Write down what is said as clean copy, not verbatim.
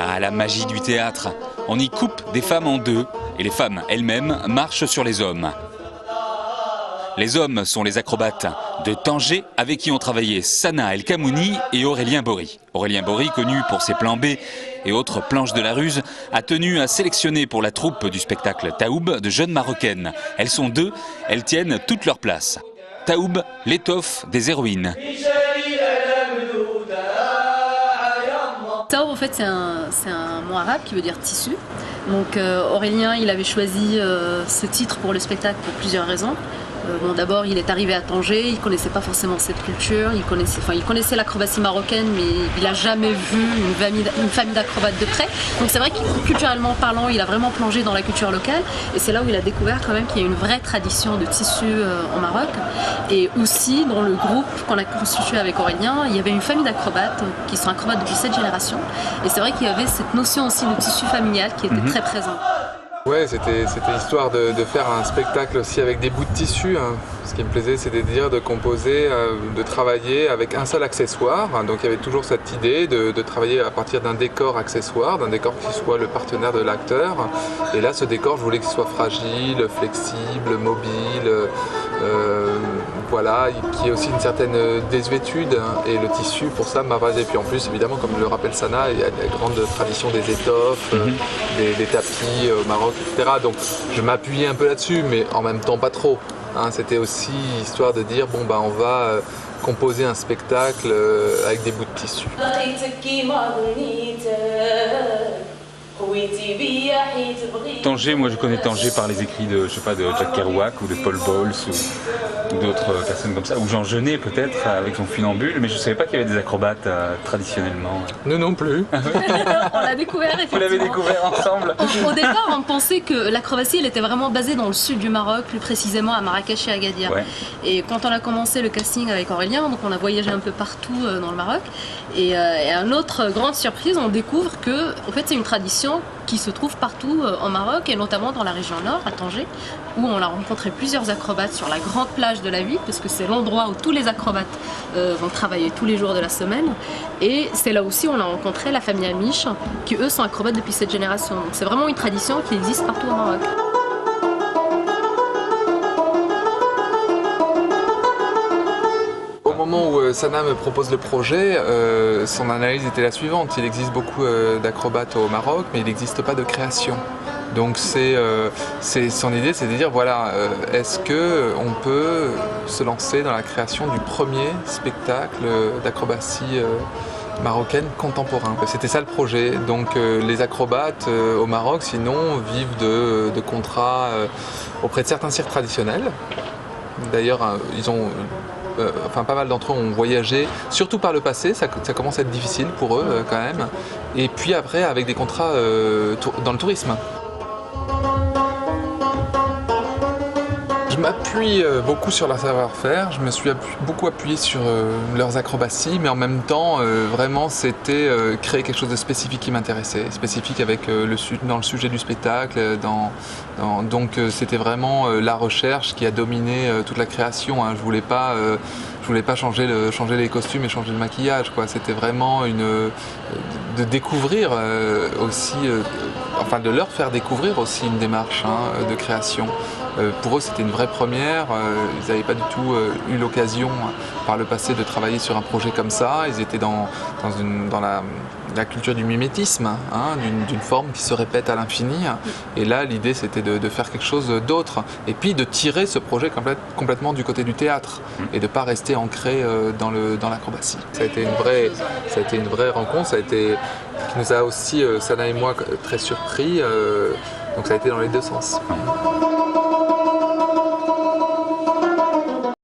Ah, la magie du théâtre. On y coupe des femmes en deux et les femmes elles-mêmes marchent sur les hommes. Les hommes sont les acrobates de Tanger avec qui ont travaillé Sana El Kamouni et Aurélien Bory. Aurélien Bory, connu pour ses plans B et autres planches de la ruse, a tenu à sélectionner pour la troupe du spectacle Taoub de jeunes Marocaines. Elles sont deux, elles tiennent toute leur place. Taoub, l'étoffe des héroïnes. Taoub, en fait, c'est un mot arabe qui veut dire tissu. Donc Aurélien, il avait choisi ce titre pour le spectacle pour plusieurs raisons. Bon, d'abord, il est arrivé à Tanger, il ne connaissait pas forcément cette culture, il connaissait l'acrobatie marocaine, mais il n'a jamais vu une famille d'acrobates de près. Donc c'est vrai que culturellement parlant, il a vraiment plongé dans la culture locale, et c'est là où il a découvert quand même qu'il y a une vraie tradition de tissu au Maroc. Et aussi, dans le groupe qu'on a constitué avec Aurélien, il y avait une famille d'acrobates qui sont acrobates depuis 7 générations. Et c'est vrai qu'il y avait cette notion aussi de tissu familial qui était très présente. Ouais, c'était histoire de faire un spectacle aussi avec des bouts de tissu. Hein. Ce qui me plaisait, c'était de composer, de travailler avec un seul accessoire. Donc il y avait toujours cette idée de travailler à partir d'un décor accessoire, d'un décor qui soit le partenaire de l'acteur. Et là, ce décor, je voulais qu'il soit fragile, flexible, mobile, voilà, qui ait aussi une certaine désuétude. Et le tissu, pour ça, m'a basé. Puis en plus, évidemment, comme le rappelle Sana, il y a une grande tradition des étoffes, des tapis au Maroc, etc. Donc je m'appuyais un peu là-dessus, mais en même temps pas trop. Hein, c'était aussi histoire de dire, bon bah on va composer un spectacle avec des bouts de tissu. Tanger, moi je connais Tanger par les écrits de, je sais pas, de Jack Kerouac ou de Paul Bowles ou d'autres personnes comme ça, ou Jean Genet peut-être avec son funambule, mais je ne savais pas qu'il y avait des acrobates traditionnellement. Nous non plus. On l'a découvert effectivement. Vous l'avez découvert ensemble. Au départ, on pensait que l'acrobatie elle était vraiment basée dans le sud du Maroc, plus précisément à Marrakech et Agadir. Ouais. Et quand on a commencé le casting avec Aurélien, donc on a voyagé un peu partout dans le Maroc, et à une autre grande surprise, on découvre que en fait, c'est une tradition qui se trouve partout au Maroc et notamment dans la région nord, à Tanger, où on a rencontré plusieurs acrobates sur la grande plage de la ville, parce que c'est l'endroit où tous les acrobates vont travailler tous les jours de la semaine. Et c'est là aussi où on a rencontré la famille Amish, qui eux sont acrobates depuis cette génération. Donc c'est vraiment une tradition qui existe partout au Maroc. Au moment où Sana me propose le projet, son analyse était la suivante. Il existe beaucoup d'acrobates au Maroc, mais il n'existe pas de création. Donc son idée, c'est de dire, voilà, est-ce qu'on peut se lancer dans la création du premier spectacle d'acrobatie marocaine contemporain. C'était ça le projet. Donc les acrobates au Maroc, sinon, vivent de contrats auprès de certains cirques traditionnels. D'ailleurs, ils ont... Enfin, pas mal d'entre eux ont voyagé, surtout par le passé, ça commence à être difficile pour eux quand même. Et puis après, avec des contrats dans le tourisme. Je m'appuie beaucoup sur leur savoir-faire, je me suis beaucoup appuyé sur leurs acrobaties, mais en même temps, vraiment, c'était créer quelque chose de spécifique qui m'intéressait, spécifique avec dans le sujet du spectacle. Donc c'était vraiment la recherche qui a dominé toute la création. Hein. Je voulais pas changer les costumes et changer le maquillage, quoi. C'était vraiment de découvrir aussi, enfin de leur faire découvrir aussi une démarche de création. Pour eux, c'était une vraie première. Ils n'avaient pas du tout eu l'occasion par le passé de travailler sur un projet comme ça. Ils étaient dans la culture du mimétisme, hein, d'une forme qui se répète à l'infini. Et là, l'idée, c'était de faire quelque chose d'autre. Et puis de tirer ce projet complètement du côté du théâtre et de ne pas rester ancré dans l'acrobatie. Ça a été une vraie rencontre. Qui nous a aussi, Sana et moi, très surpris. Donc ça a été dans les deux sens.